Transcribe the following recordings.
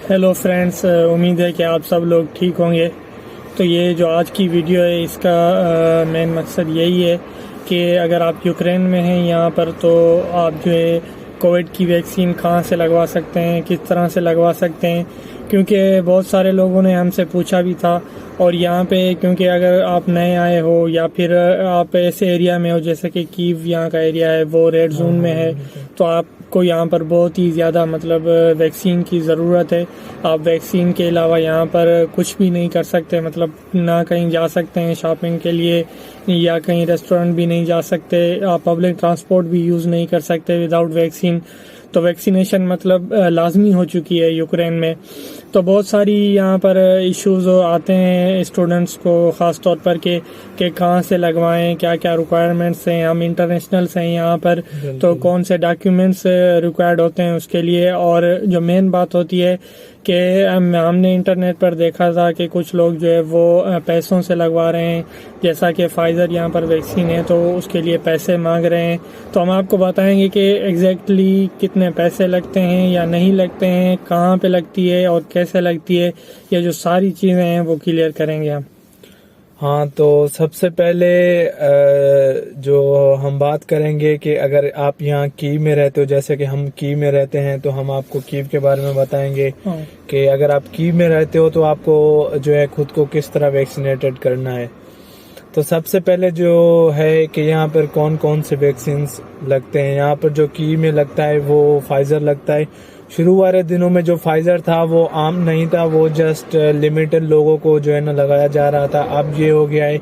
Hello friends, उम्मीद है कि आप सब लोग ठीक होंगे। तो ये जो आज की वीडियो है इसका मेन मकसद यही है कि अगर आप यूक्रेन में हैं यहाँ पर तो आप जो है कोविड की वैक्सीन कहाँ से लगवा सकते हैं, किस तरह से लगवा सकते हैं, क्योंकि बहुत सारे लोगों ने हमसे पूछा भी था। और यहाँ पे क्योंकि अगर आप नए आए हो या फिर आप ऐसे एरिया में हो जैसे कि कीव यहाँ का एरिया है वो रेड जोन में है, तो आपको यहाँ पर बहुत ही ज़्यादा मतलब वैक्सीन की ज़रूरत है। आप वैक्सीन के अलावा यहाँ पर कुछ भी नहीं कर सकते, मतलब ना कहीं जा सकते हैं शॉपिंग के लिए या कहीं रेस्टोरेंट भी नहीं जा सकते, आप पब्लिक ट्रांसपोर्ट भी यूज़ नहीं कर सकते विदाउट वैक्सीन। तो वैक्सीनेशन मतलब लाजमी हो चुकी है यूक्रेन में। तो बहुत सारी यहाँ पर इश्यूज आते हैं स्टूडेंट्स को ख़ास तौर पर कि कहाँ से लगवाएं, क्या क्या रिक्वायरमेंट्स हैं, हम इंटरनेशनल्स हैं यहाँ पर तो कौन से डॉक्यूमेंट्स रिक्वायर्ड होते हैं उसके लिए। और जो मेन बात होती है कि हमने इंटरनेट पर देखा था कि कुछ लोग जो है वो पैसों से लगवा रहे हैं, जैसा कि फाइज़र यहाँ पर वैक्सीन है तो उसके लिए पैसे मांग रहे हैं। तो हम आपको बताएंगे कि एग्जैक्टली कितने पैसे लगते हैं या नहीं लगते हैं, कहाँ पे लगती है और कैसे लगती है, ये जो सारी चीज़ें हैं वो क्लियर करेंगे हम। हाँ, तो सबसे पहले जो हम बात करेंगे कि अगर आप यहाँ कीव में रहते हो, जैसे कि हम कीव में रहते हैं तो हम आपको कीव के बारे में बताएंगे कि अगर आप कीव में रहते हो तो आपको जो है खुद को किस तरह वैक्सीनेटेड करना है। तो सबसे पहले जो है कि यहाँ पर कौन कौन से वैक्सीन लगते हैं। यहाँ पर जो कीव में लगता है वो फाइजर लगता है। शुरू वाले दिनों में जो फाइजर था वो आम नहीं था, वो जस्ट लिमिटेड लोगों को जो है ना लगाया जा रहा था। अब ये हो गया है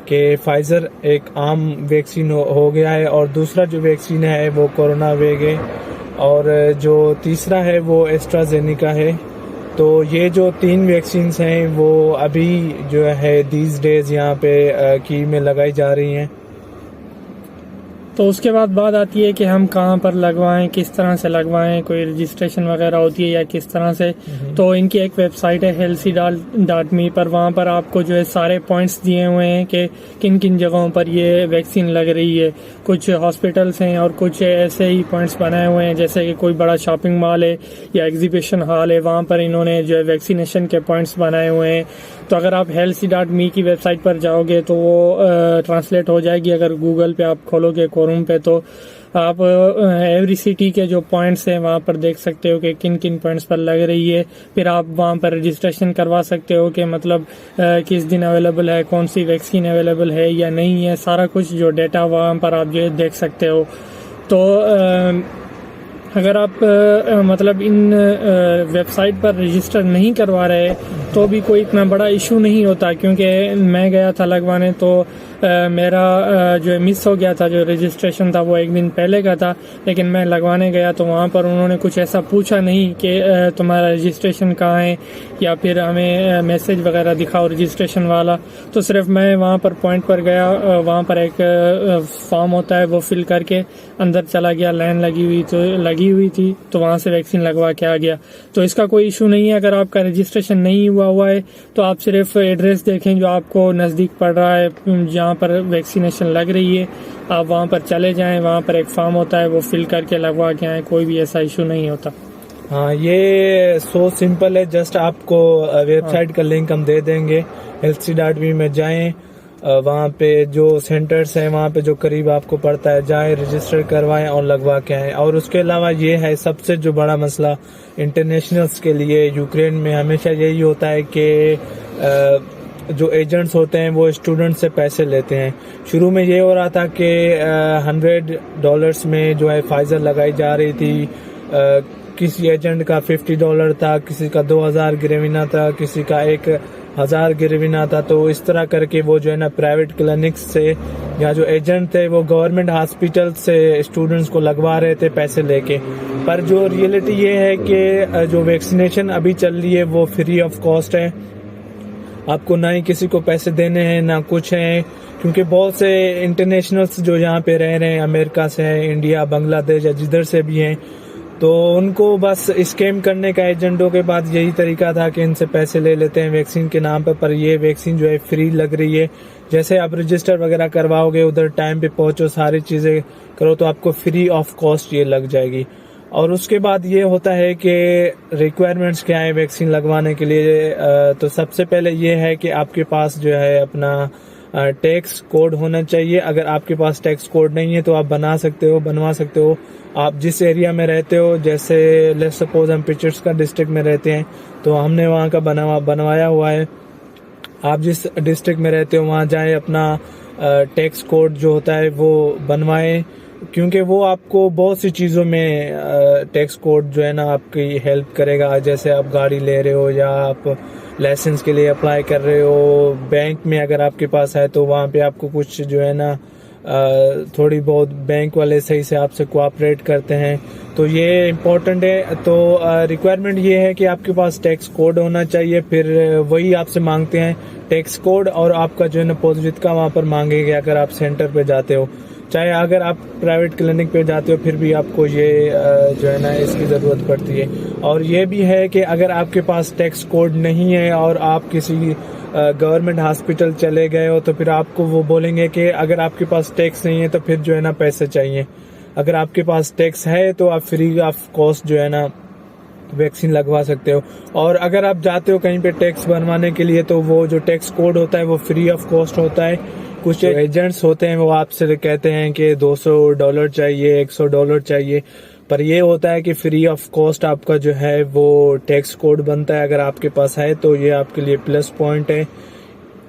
कि फाइजर एक आम वैक्सीन हो गया है और दूसरा जो वैक्सीन है वो कोरोना वेग है और जो तीसरा है वो एस्ट्राजेनिका है। तो ये जो 3 वैक्सीन हैं वो अभी जो है दीज डेज यहाँ पे कीव में लगाई जा रही हैं। तो उसके बाद बात आती है कि हम कहाँ पर लगवाएं, किस तरह से लगवाएं, कोई रजिस्ट्रेशन वगैरह होती है या किस तरह से। तो इनकी एक वेबसाइट है healthy.me पर, वहाँ पर आपको जो है सारे पॉइंट्स दिए हुए हैं कि किन किन जगहों पर ये वैक्सीन लग रही है। कुछ हॉस्पिटल्स हैं और कुछ ऐसे ही पॉइंट्स बनाए हुए हैं जैसे कि कोई बड़ा शॉपिंग मॉल है या एग्जीबिशन हॉल है, वहाँ पर इन्होंने जो है वैक्सीनेशन के पॉइंट्स बनाए हुए हैं। तो अगर आप healthy.me की वेबसाइट पर जाओगे तो वो ट्रांसलेट हो जाएगी। अगर गूगल पे आप खोलोगे कोरूम पे तो आप एवरी सिटी के जो पॉइंट्स हैं वहाँ पर देख सकते हो कि किन किन पॉइंट्स पर लग रही है। फिर आप वहाँ पर रजिस्ट्रेशन करवा सकते हो कि मतलब किस दिन अवेलेबल है, कौन सी वैक्सीन अवेलेबल है या नहीं है, सारा कुछ जो डेटा वहाँ पर आप जो देख सकते हो। तो अगर आप मतलब इन वेबसाइट पर रजिस्टर नहीं करवा रहे तो भी कोई इतना बड़ा इशू नहीं होता, क्योंकि मैं गया था लगवाने तो मेरा जो मिस हो गया था, जो रजिस्ट्रेशन था वो एक दिन पहले का था, लेकिन मैं लगवाने गया तो वहाँ पर उन्होंने कुछ ऐसा पूछा नहीं कि तुम्हारा रजिस्ट्रेशन कहाँ है या फिर हमें मैसेज वगैरह दिखाओ रजिस्ट्रेशन वाला। तो सिर्फ मैं वहाँ पर पॉइंट पर गया, वहाँ पर एक फॉर्म होता है वो फिल करके अंदर चला गया, लाइन लगी हुई थी तो वहाँ से वैक्सीन लगवा के आ गया। तो इसका कोई इशू नहीं है। अगर आपका रजिस्ट्रेशन नहीं हुआ है तो आप सिर्फ एड्रेस देखें जो आपको नज़दीक पड़ रहा है, जहाँ पर वैक्सीनेशन लग रही है, आप वहाँ पर चले जाएं, वहाँ पर एक फॉर्म होता है वो फिल करके लगवा के आएँ, कोई भी ऐसा इशू नहीं होता। हाँ, ये सो सिंपल है। जस्ट आपको वेबसाइट का लिंक हम दे देंगे, healthy.me में जाएं, वहाँ पे जो सेंटर्स हैं वहाँ पे जो करीब आपको पड़ता है जाएं, रजिस्टर करवाएं और लगवा के आएं। और उसके अलावा ये है सबसे जो बड़ा मसला इंटरनेशनल्स के लिए यूक्रेन में हमेशा यही होता है कि जो एजेंट्स होते हैं वो स्टूडेंट से पैसे लेते हैं। शुरू में ये हो रहा था कि $100 में जो है फाइजर लगाई जा रही थी, किसी एजेंट का $50 था, किसी का 2000 गिरविना था, किसी का 1000 गिरविना था। तो इस तरह करके वो जो है ना प्राइवेट क्लिनिक्स से या जो एजेंट थे वो गवर्नमेंट हॉस्पिटल से स्टूडेंट्स को लगवा रहे थे पैसे लेके। पर जो रियलिटी ये है कि जो वैक्सीनेशन अभी चल रही है वो फ्री ऑफ कॉस्ट है, आपको ना ही किसी को पैसे देने हैं ना कुछ है, क्योंकि बहुत से इंटरनेशनल्स जो यहाँ पे रह रहे हैं, अमेरिका से हैं, इंडिया, बांग्लादेश या जिधर से भी हैं, तो उनको बस स्कैम करने का एजेंटों के पास यही तरीका था कि इनसे पैसे ले लेते हैं वैक्सीन के नाम पर ये वैक्सीन जो है फ्री लग रही है। जैसे आप रजिस्टर वगैरह करवाओगे, उधर टाइम पे पहुंचो, सारी चीजें करो तो आपको फ्री ऑफ कॉस्ट ये लग जाएगी। और उसके बाद ये होता है कि रिक्वायरमेंट्स क्या है वैक्सीन लगवाने के लिए। तो सबसे पहले ये है कि आपके पास जो है अपना टैक्स कोड होना चाहिए। अगर आपके पास टैक्स कोड नहीं है तो आप बनवा सकते हो। आप जिस एरिया में रहते हो, जैसे लेट्स सपोज हम पिचर्स डिस्ट्रिक्ट में रहते हैं तो हमने वहाँ का बनवाया हुआ है। आप जिस डिस्ट्रिक्ट में रहते हो वहाँ जाए, अपना टैक्स कोड जो होता है वो बनवाएं, क्योंकि वो आपको बहुत सी चीज़ों में टैक्स कोड जो है ना आपकी हेल्प करेगा। जैसे आप गाड़ी ले रहे हो या आप लाइसेंस के लिए अप्लाई कर रहे हो, बैंक में अगर आपके पास है तो वहाँ पे आपको कुछ जो है ना थोड़ी बहुत बैंक वाले सही से आपसे कोऑपरेट करते हैं, तो ये इम्पोर्टेंट है। तो रिक्वायरमेंट ये है कि आपके पास टैक्स कोड होना चाहिए। फिर वही आपसे मांगते हैं टैक्स कोड, और आपका जो है ना पॉजिटिव का वहाँ पर मांगेंगे अगर आप सेंटर पे जाते हो। चाहे अगर आप प्राइवेट क्लिनिक पे जाते हो फिर भी आपको ये जो है ना इसकी ज़रूरत पड़ती है। और ये भी है कि अगर आपके पास टैक्स कोड नहीं है और आप किसी गवर्नमेंट हॉस्पिटल चले गए हो तो फिर आपको वो बोलेंगे कि अगर आपके पास टैक्स नहीं है तो फिर जो है ना पैसे चाहिए। अगर आपके पास टैक्स है तो आप फ्री ऑफ कॉस्ट जो है ना वैक्सीन लगवा सकते हो। और अगर आप जाते हो कहीं पे टैक्स बनवाने के लिए तो वो जो टैक्स कोड होता है वो फ्री ऑफ कॉस्ट होता है। कुछ एजेंट्स होते हैं वो आपसे कहते हैं कि $200 चाहिए, $100 चाहिए, पर ये होता है कि फ्री ऑफ कॉस्ट आपका जो है वो टैक्स कोड बनता है। अगर आपके पास है तो ये आपके लिए प्लस पॉइंट है,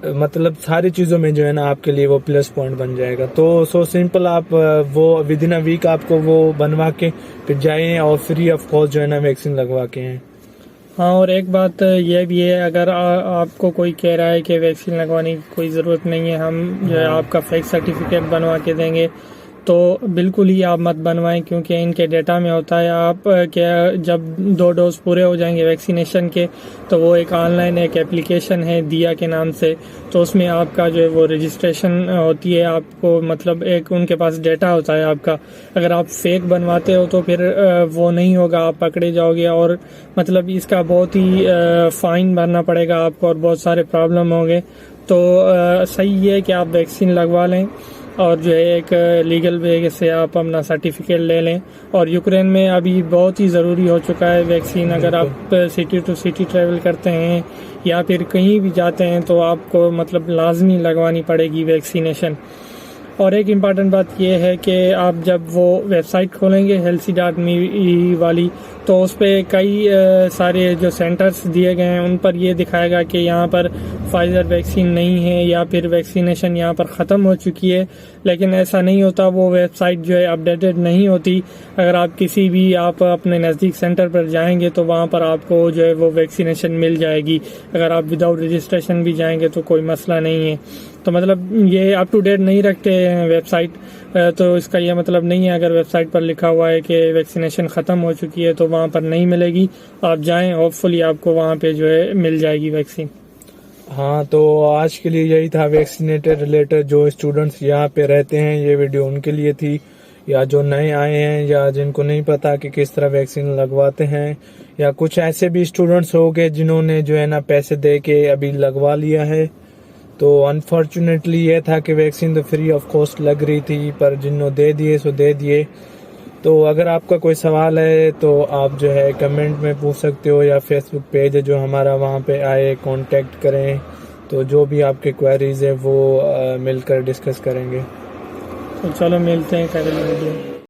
मतलब सारी चीज़ों में जो है ना आपके लिए वो प्लस पॉइंट बन जाएगा। तो सो सिंपल, आप वो विद इन अ वीक आपको वो बनवा के फिर जाएं और फ्री ऑफ कॉस्ट जो है ना वैक्सीन लगवा के हैं। हाँ, और एक बात ये भी है, अगर आपको कोई कह रहा है कि वैक्सीन लगवाने की कोई ज़रूरत नहीं है, हम जो है आपका फेक सर्टिफिकेट बनवा के देंगे, तो बिल्कुल ही आप मत बनवाएं, क्योंकि इनके डेटा में होता है आप क्या जब 2 डोज पूरे हो जाएंगे वैक्सीनेशन के तो वो एक ऑनलाइन एक एप्लीकेशन है दिया के नाम से, तो उसमें आपका जो है वो रजिस्ट्रेशन होती है। आपको मतलब एक उनके पास डेटा होता है आपका। अगर आप फेक बनवाते हो तो फिर वो नहीं होगा, आप पकड़े जाओगे और मतलब इसका बहुत ही फाइन भरना पड़ेगा आपको और बहुत सारे प्रॉब्लम होंगे। तो सही है कि आप वैक्सीन लगवा लें और जो है एक लीगल वे से आप अपना सर्टिफिकेट ले लें। और यूक्रेन में अभी बहुत ही ज़रूरी हो चुका है वैक्सीन। अगर आप सिटी टू सिटी ट्रैवल करते हैं या फिर कहीं भी जाते हैं तो आपको मतलब लाजमी लगवानी पड़ेगी वैक्सीनेशन। और एक इम्पॉर्टेंट बात यह है कि आप जब वो वेबसाइट खोलेंगे healthy.me वाली, तो उस पर कई सारे जो सेंटर्स दिए गए हैं उन पर ये दिखाएगा कि यहाँ पर फाइजर वैक्सीन नहीं है या फिर वैक्सीनेशन यहाँ पर ख़त्म हो चुकी है, लेकिन ऐसा नहीं होता। वो वेबसाइट जो है अपडेटेड नहीं होती। अगर आप किसी भी आप अपने नज़दीक सेंटर पर जाएंगे तो वहाँ पर आपको जो है वो वैक्सीनेशन मिल जाएगी। अगर आप विदाउट रजिस्ट्रेशन भी जाएंगे तो कोई मसला नहीं है। तो मतलब ये अप टू डेट नहीं रखते हैं वेबसाइट, तो इसका ये मतलब नहीं है अगर वेबसाइट पर लिखा हुआ है कि वैक्सीनेशन ख़त्म हो चुकी है तो वहाँ पर नहीं मिलेगी। आप जाएं, होपफुली आपको वहाँ पे जो है मिल जाएगी वैक्सीन। हाँ, तो आज के लिए यही था वैक्सीनेटेड रिलेटेड। जो स्टूडेंट्स यहाँ पे रहते हैं ये वीडियो उनके लिए थी, या जो नए आए हैं या जिनको नहीं पता कि किस तरह वैक्सीन लगवाते हैं, या कुछ ऐसे भी स्टूडेंट्स हो गए जिन्होंने जो है ना पैसे दे के अभी लगवा लिया है। तो अनफॉर्चुनेटली ये था कि वैक्सीन तो फ्री ऑफ कॉस्ट लग रही थी, पर जिन्होंने दे दिए सो दे दिए। तो अगर आपका कोई सवाल है तो आप जो है कमेंट में पूछ सकते हो, या फेसबुक पेज है जो हमारा, वहाँ पे आए कांटेक्ट करें। तो जो भी आपके क्वेरीज है वो मिलकर डिस्कस करेंगे। तो चलो मिलते हैं अगले वीडियो।